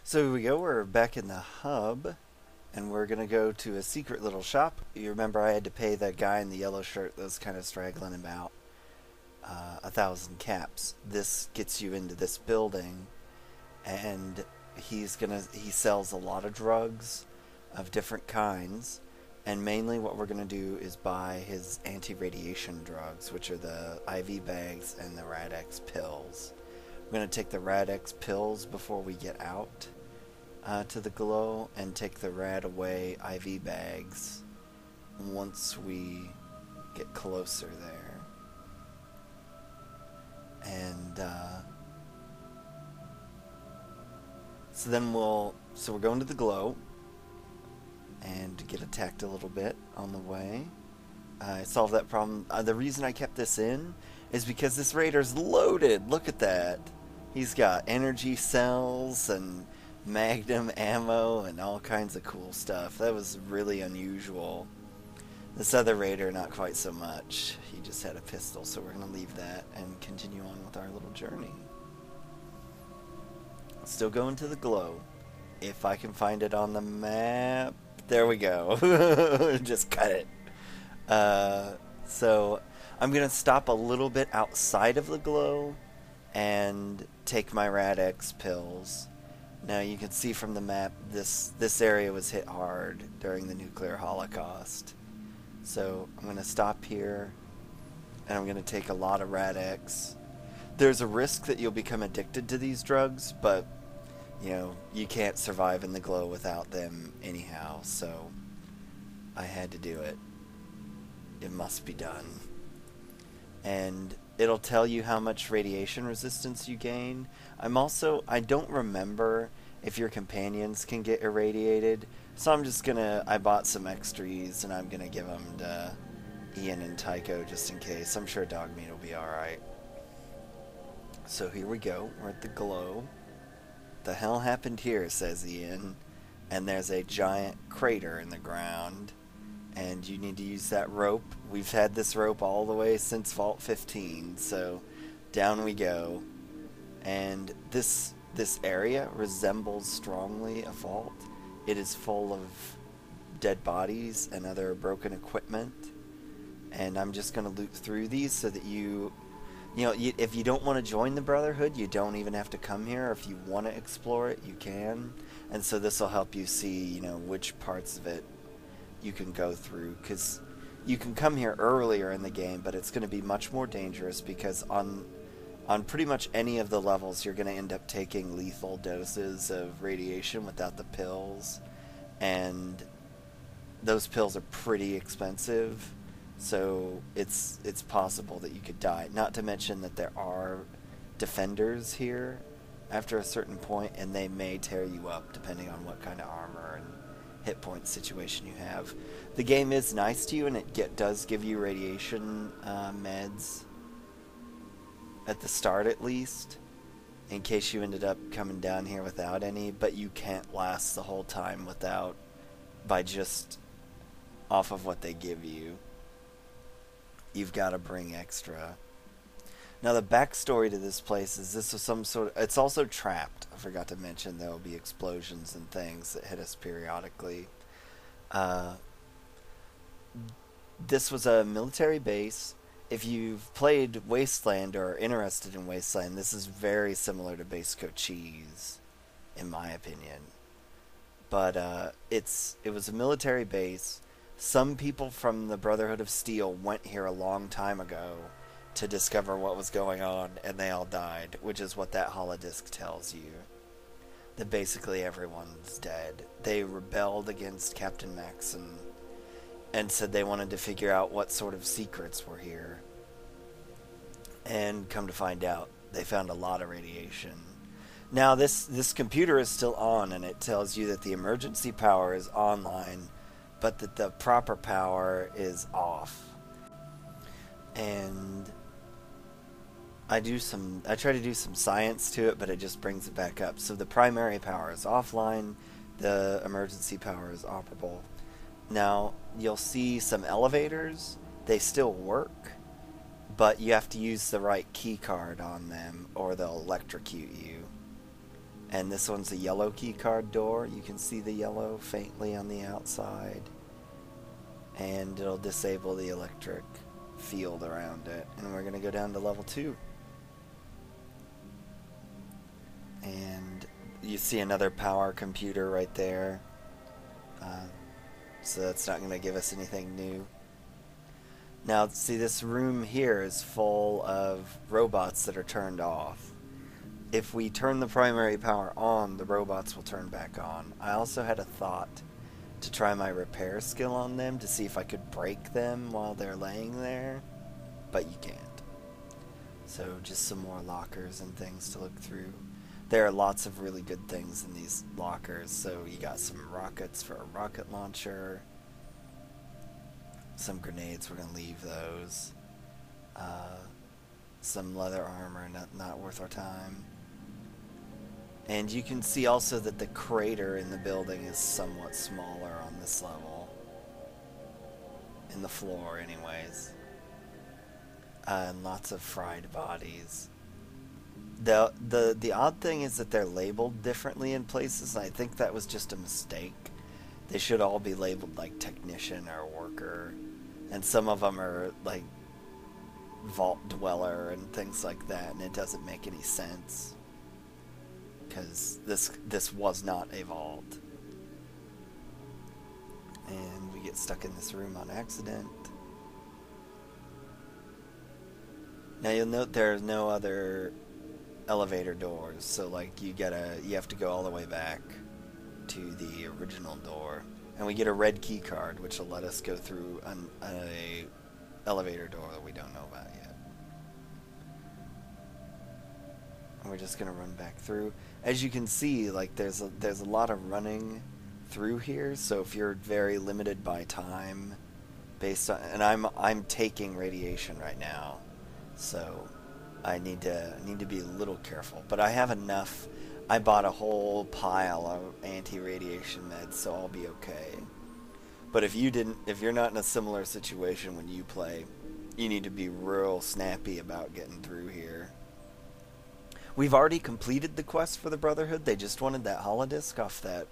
So here we go, we're back in the hub, and we're gonna go to a secret little shop. You remember I had to pay that guy in the yellow shirt that was kind of straggling about 1,000 caps. This gets you into this building, and he sells a lot of drugs of different kinds, and mainly what we're gonna do is buy his anti-radiation drugs, which are the IV bags and the Rad-X pills. We're going to take the Rad-X pills before we get out to the glow, and take the Rad away IV bags once we get closer there. And so we're going to the glow and get attacked a little bit on the way. I solved that problem. The reason I kept this in is because this raider's loaded. Look at that. He's got energy cells and magnum ammo and all kinds of cool stuff. That was really unusual. This other raider, not quite so much. He just had a pistol, so we're going to leave that and continue on with our little journey. Still going to the glow. If I can find it on the map. There we go. Just cut it. So I'm going to stop a little bit outside of the glow and take my Rad-X pills. Now you can see from the map this area was hit hard during the nuclear holocaust. So I'm going to stop here, and I'm going to take a lot of Rad-X. There's a risk that you'll become addicted to these drugs, but you can't survive in the glow without them anyhow, so I had to do it. It must be done. And it'll tell you how much radiation resistance you gain. I don't remember if your companions can get irradiated, so I bought some extras, and I'm gonna give them to Ian and Tycho just in case. I'm sure dog meat will be alright. So here we go, we're at the glow. The hell happened here, says Ian, and there's a giant crater in the ground. And you need to use that rope. We've had this rope all the way since Vault 15, so down we go. And this area resembles strongly a vault. It is full of dead bodies and other broken equipment. And I'm just going to loot through these so that if you don't want to join the Brotherhood, you don't even have to come here. If you want to explore it, you can. And so this will help you see, which parts of it you can go through, because you can come here earlier in the game, but it's going to be much more dangerous because on pretty much any of the levels you're going to end up taking lethal doses of radiation without the pills, and those pills are pretty expensive, so it's possible that you could die. Not to mention that there are defenders here after a certain point, and they may tear you up depending on what kind of armor and hit point situation you have. The game is nice to you, and it does give you radiation meds at the start, at least, in case you ended up coming down here without any, but you can't last the whole time by just off of what they give you. You've got to bring extra. Now the backstory to this place is this was it's also trapped. I forgot to mention there will be explosions and things that hit us periodically. This was a military base. If you've played Wasteland or are interested in Wasteland, this is very similar to Base Cochise, in my opinion. But it was a military base. Some people from the Brotherhood of Steel went here a long time ago to discover what was going on, and they all died, which is what that holodisc tells you. That basically everyone's dead. They rebelled against Captain Maxon and said they wanted to figure out what sort of secrets were here. And come to find out, they found a lot of radiation. Now this computer is still on, and it tells you that the emergency power is online, but that the proper power is off. And I try to do some science to it, but it just brings it back up. So the primary power is offline, the emergency power is operable. Now, you'll see some elevators. They still work, but you have to use the right key card on them or they'll electrocute you. And this one's a yellow keycard door. You can see the yellow faintly on the outside. And it'll disable the electric field around it. And we're going to go down to level 2. And you see another power computer right there. So that's not going to give us anything new. Now, see, this room here is full of robots that are turned off. If we turn the primary power on, the robots will turn back on. I also had a thought to try my repair skill on them to see if I could break them while they're laying there, but you can't. So just some more lockers and things to look through. There are lots of really good things in these lockers. So you got some rockets for a rocket launcher, some grenades, we're going to leave those, some leather armor, not worth our time. And you can see also that the crater in the building is somewhat smaller on this level. In the floor anyways. And lots of fried bodies. The odd thing is that they're labeled differently in places, and I think that was just a mistake. They should all be labeled like technician or worker, and some of them are like vault dweller and things like that, and it doesn't make any sense because this was not a vault. And we get stuck in this room on accident. Now you'll note there are no other elevator doors, so like you have to go all the way back to the original door, and we get a red key card which will let us go through an elevator door that we don't know about yet. And we're just gonna run back through. As you can see, like there's a lot of running through here, so if you're very limited by time based on, and I'm taking radiation right now, so I need to be a little careful, but I have enough. I bought a whole pile of anti-radiation meds, so I'll be okay. But if you're not in a similar situation when you play, you need to be real snappy about getting through here. We've already completed the quest for the Brotherhood. They just wanted that holodisc off the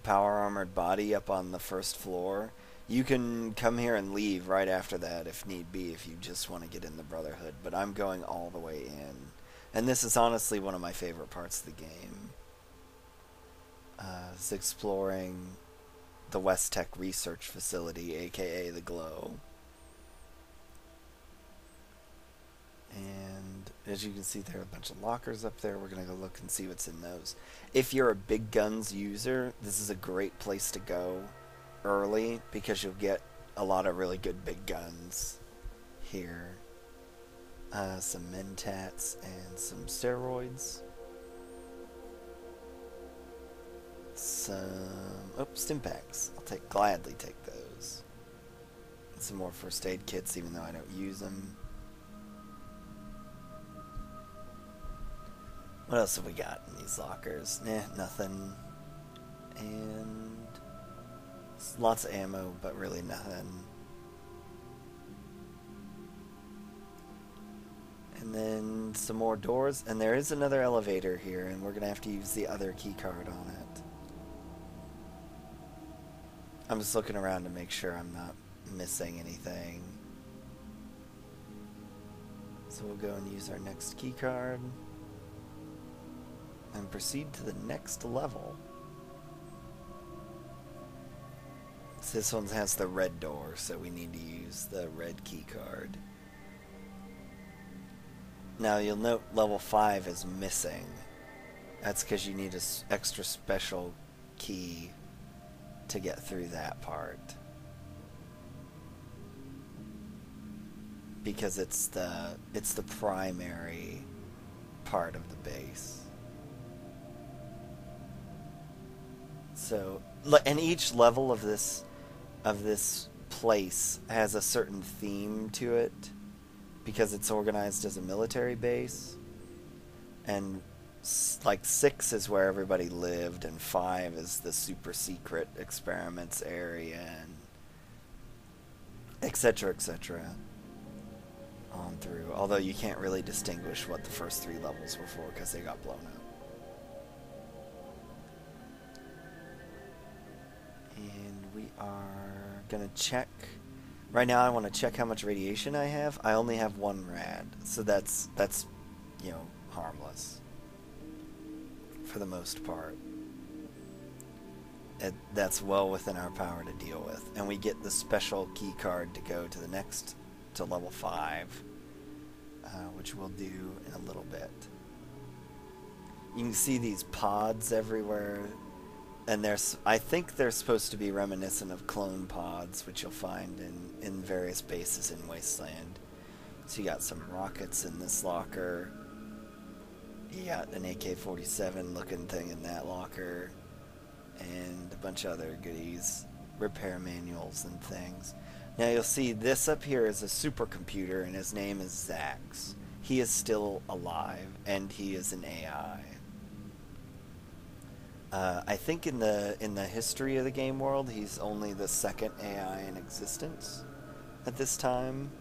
power armored body up on the first floor. You can come here and leave right after that if need be, if you just want to get in the Brotherhood, but I'm going all the way in. And this is honestly one of my favorite parts of the game. It's exploring the West Tech Research Facility, aka the Glow. And as you can see, there are a bunch of lockers up there. We're going to go look and see what's in those. If you're a big guns user, this is a great place to go early because you'll get a lot of really good big guns here. Some mentats and some steroids. Some stimpaks. I'll gladly take those. And some more first aid kits, even though I don't use them. What else have we got in these lockers? Nothing. And lots of ammo, but really nothing. And then some more doors, and there is another elevator here, and we're going to have to use the other key card on it. I'm just looking around to make sure I'm not missing anything. So we'll go and use our next key card and proceed to the next level. So this one has the red door, so we need to use the red key card. Now you'll note level 5 is missing. That's because you need an extra special key to get through that part. Because it's the primary part of the base. So, and each level of this place has a certain theme to it because it's organized as a military base, and like 6 is where everybody lived, and 5 is the super secret experiments area, and etc., etc. on through. Although you can't really distinguish what the first 3 levels were for because they got blown up. are gonna check. Right now, I want to check how much radiation I have. I only have 1 rad, so that's harmless for the most part. That's well within our power to deal with, and we get the special key card to go to the next to level 5, which we'll do in a little bit. You can see these pods everywhere. And I think they're supposed to be reminiscent of clone pods, which you'll find in various bases in Wasteland. So you got some rockets in this locker. You got an AK-47 looking thing in that locker. And a bunch of other goodies. Repair manuals and things. Now you'll see this up here is a supercomputer, and his name is Zax. He is still alive, and he is an AI. I think in the history of the game world, he's only the 2nd AI in existence at this time.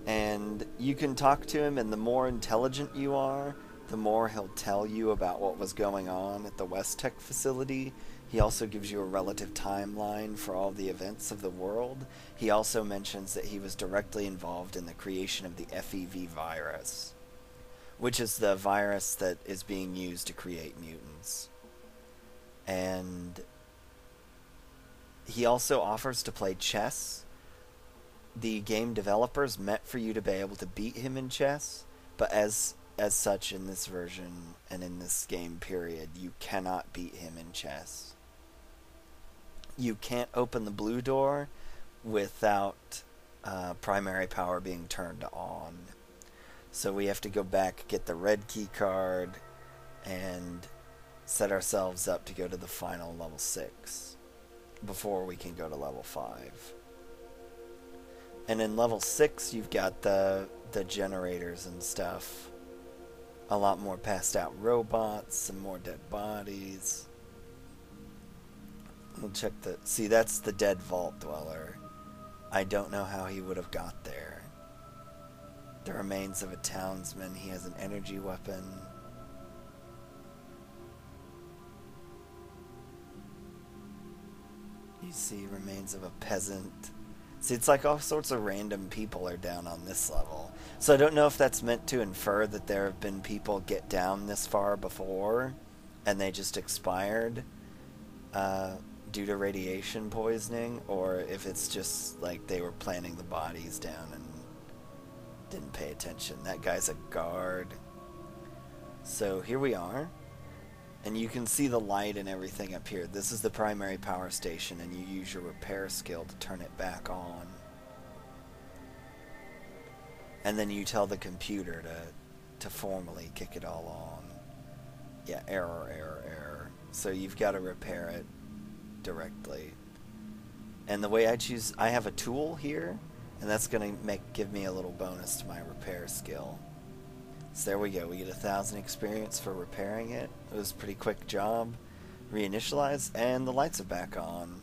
And you can talk to him, and the more intelligent you are, the more he'll tell you about what was going on at the West Tech facility. He also gives you a relative timeline for all the events of the world. He also mentions that he was directly involved in the creation of the FEV virus, which is the virus that is being used to create mutants. And he also offers to play chess. The game developers meant for you to be able to beat him in chess, but as such in this version and in this game period, you cannot beat him in chess. You can't open the blue door without primary power being turned on. So we have to go back, get the red key card, and set ourselves up to go to the final level 6 before we can go to level 5. And in level 6 you've got the generators and stuff. A lot more passed out robots, some more dead bodies. We'll check see, that's the dead vault dweller. I don't know how he would have got there. The remains of a townsman. He has an energy weapon. You see remains of a peasant. See, it's like all sorts of random people are down on this level. So I don't know if that's meant to infer that there have been people get down this far before and they just expired due to radiation poisoning, or if it's just like they were planting the bodies down and didn't pay attention. That guy's a guard. So here we are. And you can see the light and everything up here. This is the primary power station, and you use your repair skill to turn it back on. And then you tell the computer to formally kick it all on. Yeah, error, error, error. So you've got to repair it directly. And the way I have a tool here, and that's going to give me a little bonus to my repair skill. So there we go. We get 1,000 experience for repairing it. It was a pretty quick job. Reinitialize, and the lights are back on.